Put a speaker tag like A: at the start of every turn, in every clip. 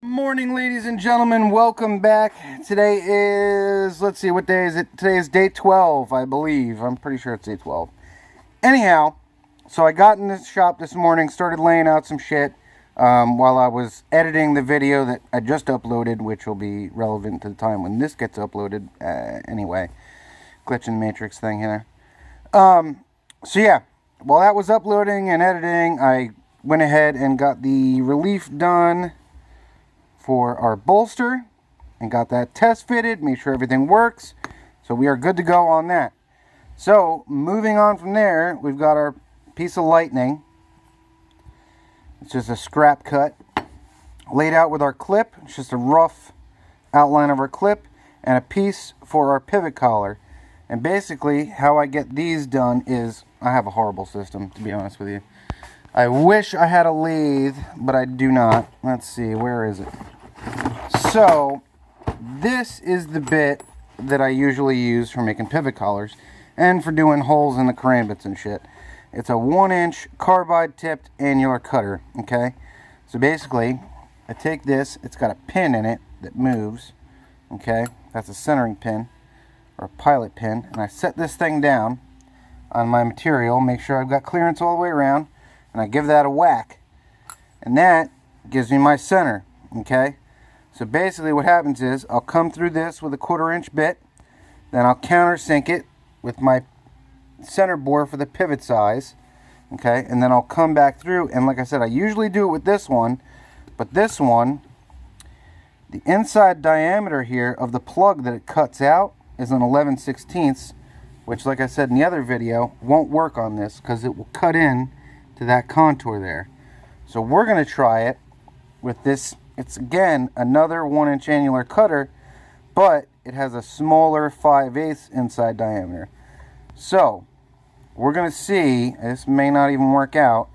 A: Morning, ladies and gentlemen, welcome back. Today is, let's see, what day is it? Today is day 12, I believe. I'm pretty sure it's day 12. Anyhow, so I got in the shop this morning, started laying out some shit while I was editing the video that I just uploaded, which will be relevant to the time when this gets uploaded. Anyway, glitch in the matrix thing here. So yeah, while that was uploading and editing, I went ahead and got the relief done for our bolster and got that test fitted, made sure everything works, so we are good to go on that. So moving on from there, we've got our piece of lightning. It's just a scrap cut laid out with our clip. It's just a rough outline of our clip and a piece for our pivot collar. And basically how I get these done is, I have a horrible system, to be honest with you. I wish I had a lathe, but I do not. Let's see, where is it? So, this is the bit that I usually use for making pivot collars and for doing holes in the karambits and shit. It's a 1-inch carbide tipped annular cutter, okay? So basically, I take this, it's got a pin in it that moves, okay? That's a centering pin, or a pilot pin, and I set this thing down on my material, make sure I've got clearance all the way around, and I give that a whack. And that gives me my center, okay? So basically what happens is, I'll come through this with a 1/4-inch bit, then I'll countersink it with my center bore for the pivot size, okay, and then I'll come back through, and like I said, I usually do it with this one, but this one, the inside diameter here of the plug that it cuts out is an 11/16, which, like I said in the other video, won't work on this because it will cut in to that contour there. So we're going to try it with this. It's again another 1-inch annular cutter, but it has a smaller 5/8 inside diameter. So we're going to see, this may not even work out,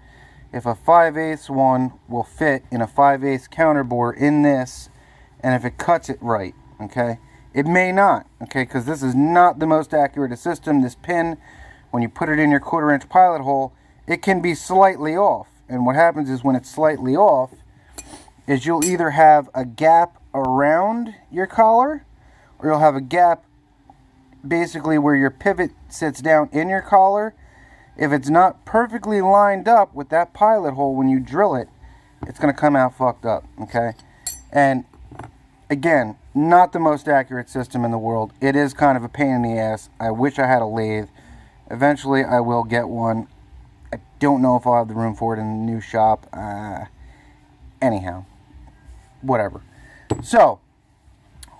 A: if a 5/8 one will fit in a 5/8 counterbore in this, and if it cuts it right, okay? It may not, okay, because this is not the most accurate system. This pin, when you put it in your 1/4-inch pilot hole, it can be slightly off. And what happens is when it's slightly off, is you'll either have a gap around your collar, or you'll have a gap basically where your pivot sits down in your collar. If it's not perfectly lined up with that pilot hole when you drill it, it's going to come out fucked up, okay? And again, not the most accurate system in the world. It is kind of a pain in the ass. I wish I had a lathe. Eventually I will get one. I don't know if I'll have the room for it in the new shop. Anyhow, whatever. So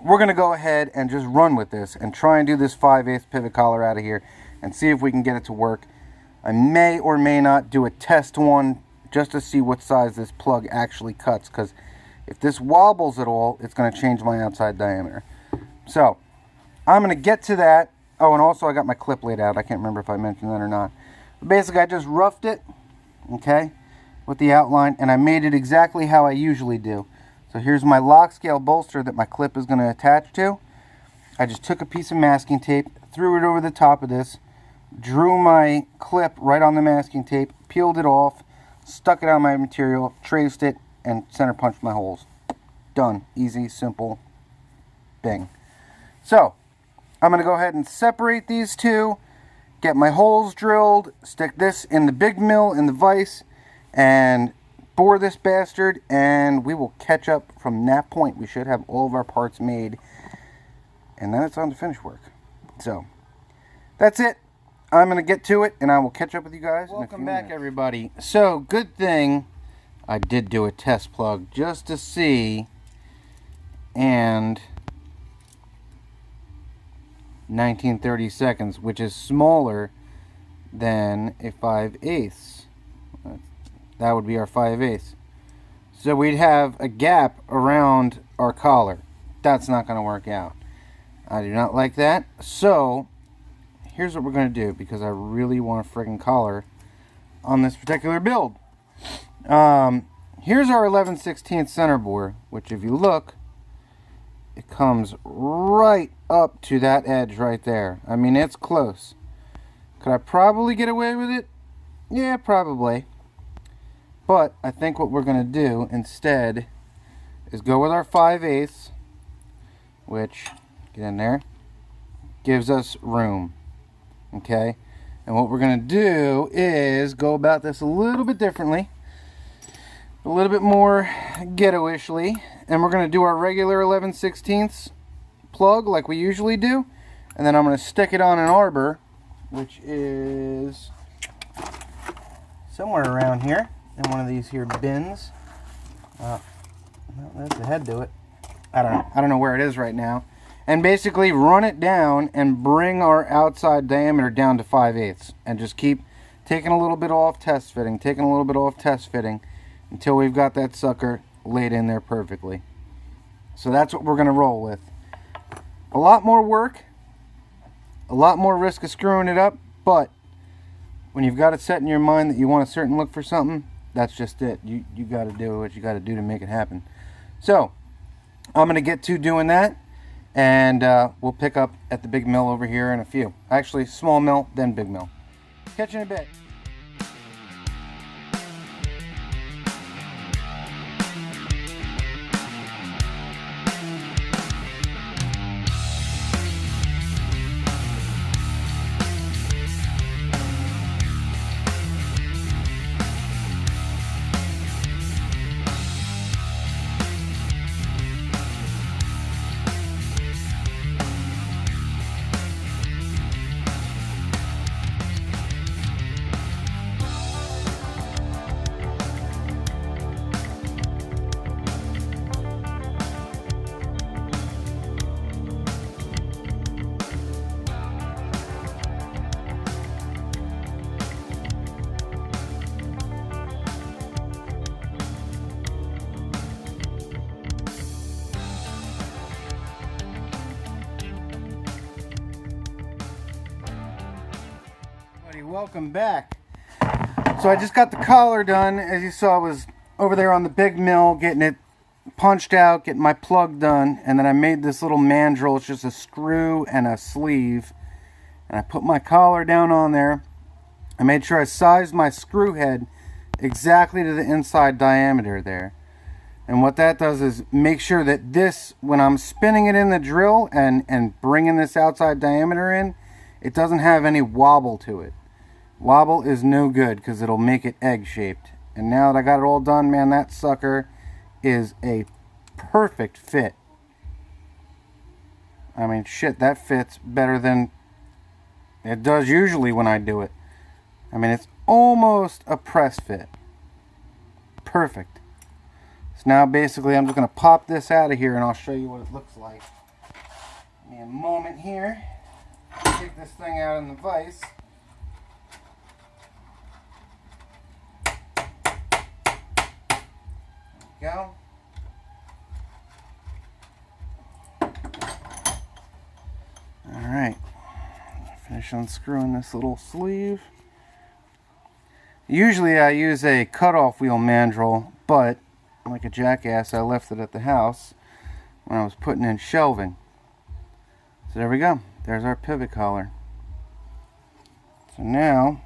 A: we're going to go ahead and just run with this and try and do this 5/8 pivot collar out of here and see if we can get it to work. I may or may not do a test one just to see what size this plug actually cuts, because if this wobbles at all, it's going to change my outside diameter. So I'm going to get to that. Oh, and also I got my clip laid out. I can't remember if I mentioned that or not. But basically, I just roughed it, okay, with the outline, and I made it exactly how I usually do. So here's my lock scale bolster that my clip is going to attach to. I just took a piece of masking tape, threw it over the top of this, drew my clip right on the masking tape, peeled it off, stuck it on my material, traced it, and center punched my holes. Done. Easy, simple, bing. So I'm going to go ahead and separate these two, get my holes drilled, stick this in the big mill in the vise, and bore this bastard, and we will catch up from that point. We should have all of our parts made, and then it's on to finish work. So that's it. I'm going to get to it, and I will catch up with you guys. Welcome back, everybody. So, good thing I did do a test plug just to see, and 19/30 seconds, which is smaller than a 5/8. That would be our 5/8. So we'd have a gap around our collar. That's not going to work out. I do not like that. So here's what we're going to do, because I really want a friggin' collar on this particular build. Here's our 11/16 center bore, which if you look, it comes right up to that edge right there. I mean, it's close. Could I probably get away with it? Yeah, probably. But I think what we're going to do instead is go with our 5/8, which, get in there, gives us room. Okay? And what we're going to do is go about this a little bit differently, a little bit more ghetto-ishly, and we're going to do our regular 11/16 plug like we usually do, and then I'm going to stick it on an arbor, which is somewhere around here in one of these here bins. Well, that's the head to it. I don't know where it is right now. And basically run it down and bring our outside diameter down to 5/8, and just keep taking a little bit off, test fitting, taking a little bit off, test fitting, until we've got that sucker laid in there perfectly. So that's what we're going to roll with. A lot more work, a lot more risk of screwing it up, but when you've got it set in your mind that you want a certain look for something, that's just it. You got to do what you got to do to make it happen. So I'm going to get to doing that, and we'll pick up at the big mill over here in a few. Actually, small mill, then big mill. Catch you in a bit. Welcome back. So I just got the collar done. As you saw, I was over there on the big mill getting it punched out, getting my plug done, and then I made this little mandrel. It's just a screw and a sleeve, and I put my collar down on there. I made sure I sized my screw head exactly to the inside diameter there, and what that does is make sure that this, when I'm spinning it in the drill and bringing this outside diameter in, it doesn't have any wobble to it. Wobble is no good because it'll make it egg shaped. And now that I got it all done, man, that sucker is a perfect fit. I mean, shit, that fits better than it does usually when I do it. I mean, it's almost a press fit. Perfect. So now basically I'm just going to pop this out of here and I'll show you what it looks like. Give me a moment here. Take this thing out in the vise. Go. Alright, finish unscrewing this little sleeve. Usually I use a cutoff wheel mandrel, but like a jackass I left it at the house when I was putting in shelving. So there we go, there's our pivot collar. So now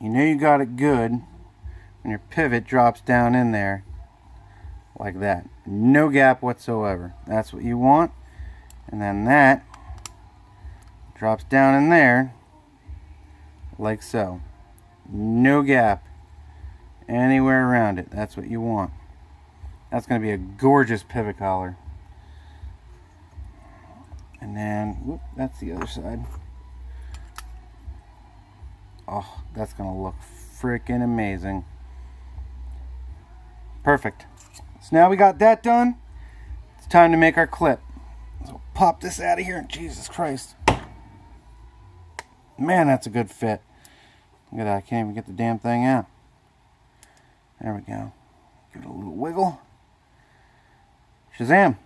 A: you know you got it good and your pivot drops down in there like that. No gap whatsoever. That's what you want. And then that drops down in there like so. No gap anywhere around it. That's what you want. That's going to be a gorgeous pivot collar. And then, whoop, that's the other side. Oh, that's going to look freaking amazing. Perfect. So now we got that done. It's time to make our clip. So pop this out of here. Jesus Christ. Man, that's a good fit. Look at that. I can't even get the damn thing out. There we go. Give it a little wiggle. Shazam.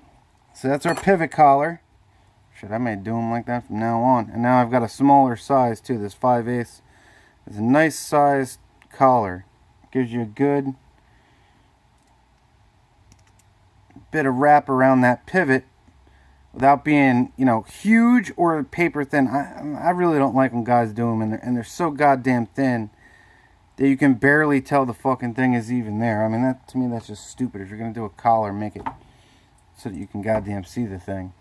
A: So that's our pivot collar. Shit, I may do them like that from now on. And now I've got a smaller size too. This 5/8 is a nice sized collar. Gives you a good bit of wrap around that pivot without being, you know, huge or paper thin. I really don't like when guys do them and they're so goddamn thin that you can barely tell the fucking thing is even there. I mean, that to me, that's just stupid. If you're going to do a collar, make it so that you can goddamn see the thing.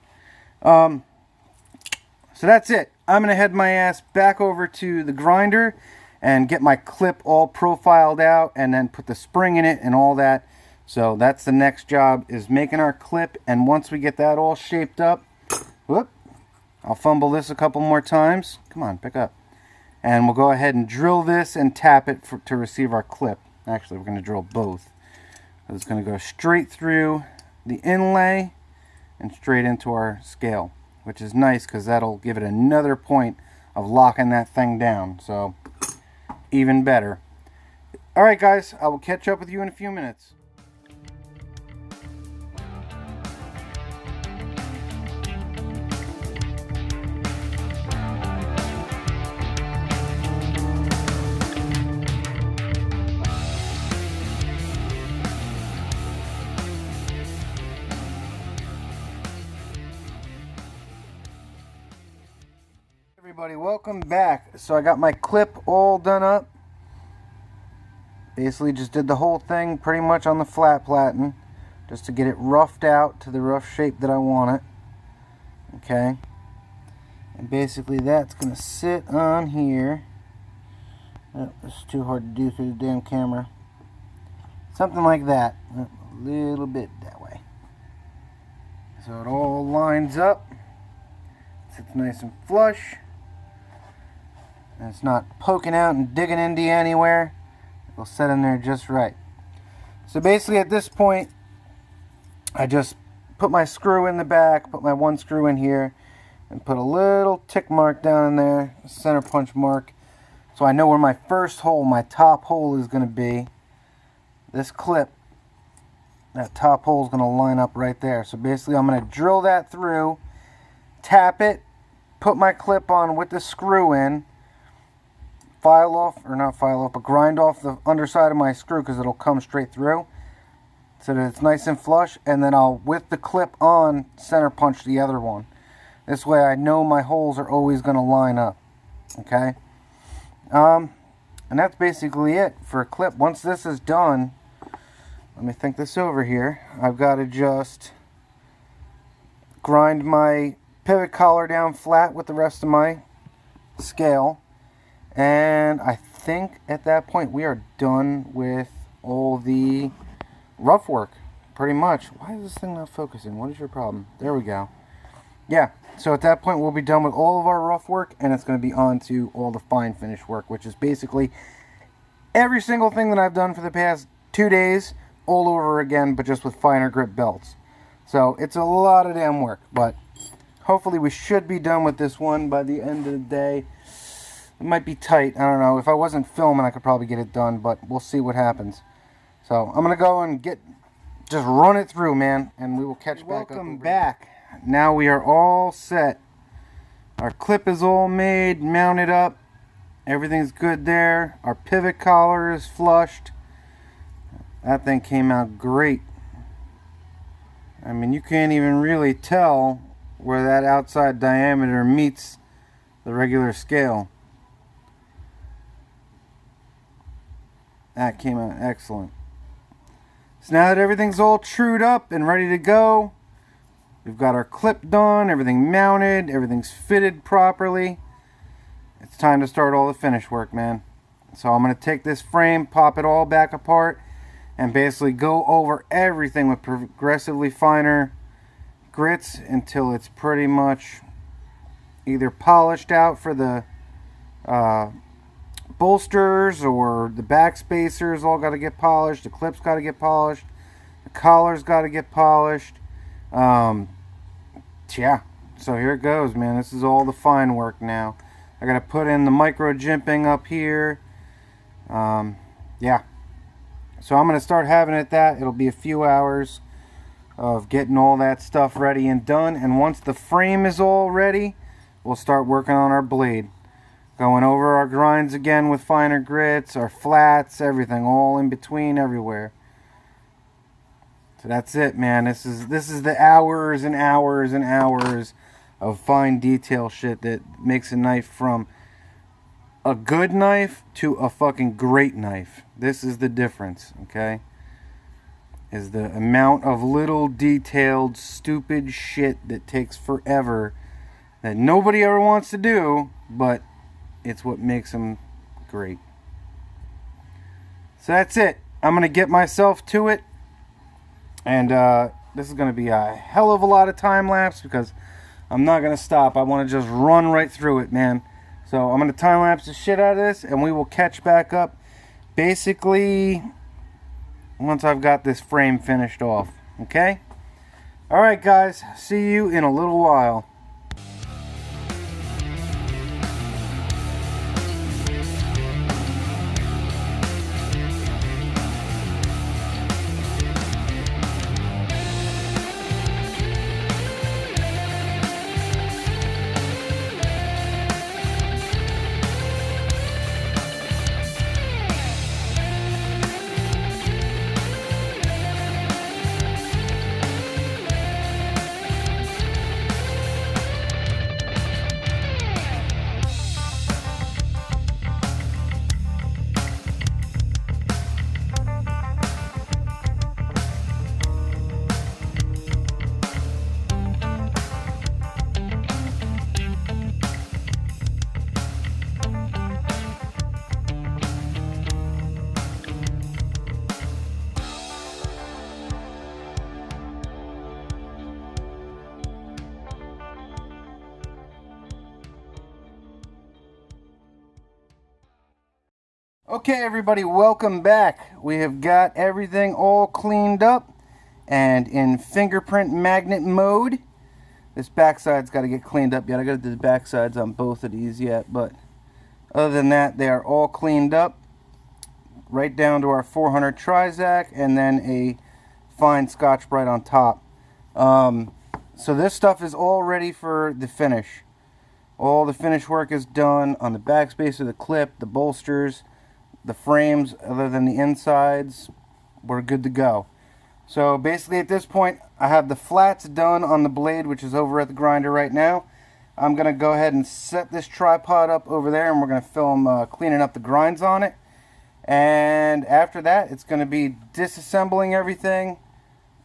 A: So that's it. I'm going to head my ass back over to the grinder and get my clip all profiled out and then put the spring in it and all that. So that's the next job, is making our clip. And once we get that all shaped up, whoop, I'll fumble this a couple more times. Come on, pick up. And we'll go ahead and drill this and tap it to receive our clip. Actually, we're going to drill both. It's going to go straight through the inlay and straight into our scale, which is nice because that'll give it another point of locking that thing down. So, even better. Alright guys, I will catch up with you in a few minutes. Everybody, welcome back. So I got my clip all done up. Basically just did the whole thing pretty much on the flat platen, just to get it roughed out to the rough shape that I want it. Okay. And basically that's going to sit on here. Oh, it's too hard to do through the damn camera. Something like that. A little bit that way. So it all lines up. Sits nice and flush. And it's not poking out and digging into you anywhere. It'll set in there just right. So basically at this point, I just put my screw in the back, put my one screw in here, and put a little tick mark down in there, a center punch mark, so I know where my first hole, my top hole, is going to be. This clip, that top hole is going to line up right there. So basically I'm going to drill that through, tap it, put my clip on with the screw in, file off, or not file off, but grind off the underside of my screw because it'll come straight through so that it's nice and flush, and then I'll, with the clip on, center punch the other one. This way I know my holes are always going to line up. Okay? And that's basically it for a clip. Once this is done, let me think this over here. I've got to just grind my pivot collar down flat with the rest of my scale. And I think at that point we are done with all the rough work, pretty much. Why is this thing not focusing? What is your problem? There we go. Yeah, so at that point we'll be done with all of our rough work, and it's going to be on to all the fine finish work, which is basically every single thing that I've done for the past 2 days, all over again, but just with finer grip belts. So it's a lot of damn work, but hopefully we should be done with this one by the end of the day. It might be tight. I don't know. If I wasn't filming, I could probably get it done, but we'll see what happens. So I'm going to go and just run it through, man, and we will catch back up. Welcome back. Now we are all set. Our clip is all made, mounted up. Everything's good there. Our pivot collar is flushed. That thing came out great. I mean, you can't even really tell where that outside diameter meets the regular scale. That came out excellent. So now that everything's all trued up and ready to go, we've got our clip done, everything mounted, everything's fitted properly. It's time to start all the finish work, man. So I'm going to take this frame, pop it all back apart, and basically go over everything with progressively finer grits until it's pretty much either polished out for the bolsters, or the back spacers all got to get polished, the clips got to get polished, the collar's got to get polished. Yeah, so here it goes, man. This is all the fine work now. I got to put in the micro jimping up here. Yeah, so I'm going to start having it that. It'll be a few hours of getting all that stuff ready and done, and once the frame is all ready, we'll start working on our blade. Going over our grinds again with finer grits, our flats, everything, all in between, everywhere. So that's it, man. This is the hours and hours and hours of fine detail shit that makes a knife from a good knife to a fucking great knife. This is the difference, okay? Is the amount of little detailed stupid shit that takes forever that nobody ever wants to do, but it's what makes them great. So that's it. I'm going to get myself to it. And this is going to be a hell of a lot of time lapse because I'm not going to stop. I want to just run right through it, man. So I'm going to time lapse the shit out of this and we will catch back up basically once I've got this frame finished off. Okay? Alright guys, see you in a little while. Okay everybody, welcome back. We have got everything all cleaned up and in fingerprint magnet mode. This backside's got to get cleaned up yet. I got to do the backsides on both of these yet, but other than that, they are all cleaned up. Right down to our 400 Trizac and then a fine Scotch-Brite on top. So this stuff is all ready for the finish. All the finish work is done on the backspace of the clip, the bolsters, the frames, other than the insides. We're good to go. So basically at this point, I have the flats done on the blade, which is over at the grinder right now. I'm going to go ahead and set this tripod up over there, and we're going to film cleaning up the grinds on it. And after that, it's going to be disassembling everything,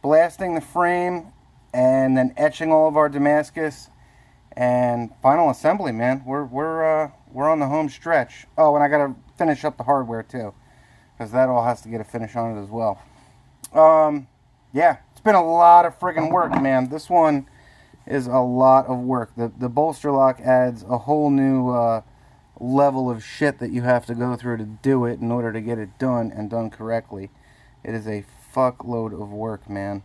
A: blasting the frame, and then etching all of our Damascus, and final assembly, man. We're on the home stretch. Oh, and I got to finish up the hardware too, because that all has to get a finish on it as well. Yeah, it's been a lot of friggin' work, man. This one is a lot of work. The bolster lock adds a whole new level of shit that you have to go through to do it in order to get it done and done correctly. It is a fuckload of work, man.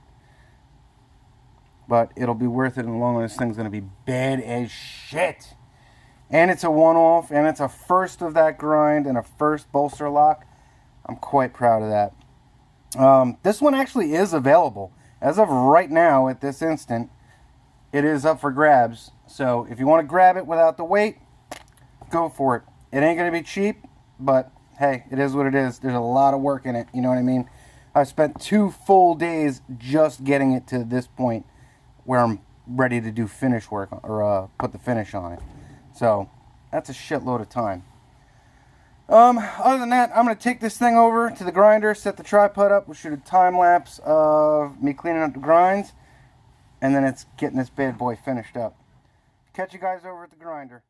A: But it'll be worth it in the long run. This thing's going to be bad as shit. And it's a one-off, and it's a first of that grind and a first bolster lock. I'm quite proud of that. This one actually is available. As of right now, at this instant, it is up for grabs. So if you want to grab it without the weight, go for it. It ain't going to be cheap, but hey, it is what it is. There's a lot of work in it, you know what I mean? I've spent 2 full days just getting it to this point where I'm ready to do finish work, or put the finish on it. So, that's a shitload of time. Other than that, I'm going to take this thing over to the grinder, set the tripod up, we'll shoot a time lapse of me cleaning up the grinds, and then it's getting this bad boy finished up. Catch you guys over at the grinder.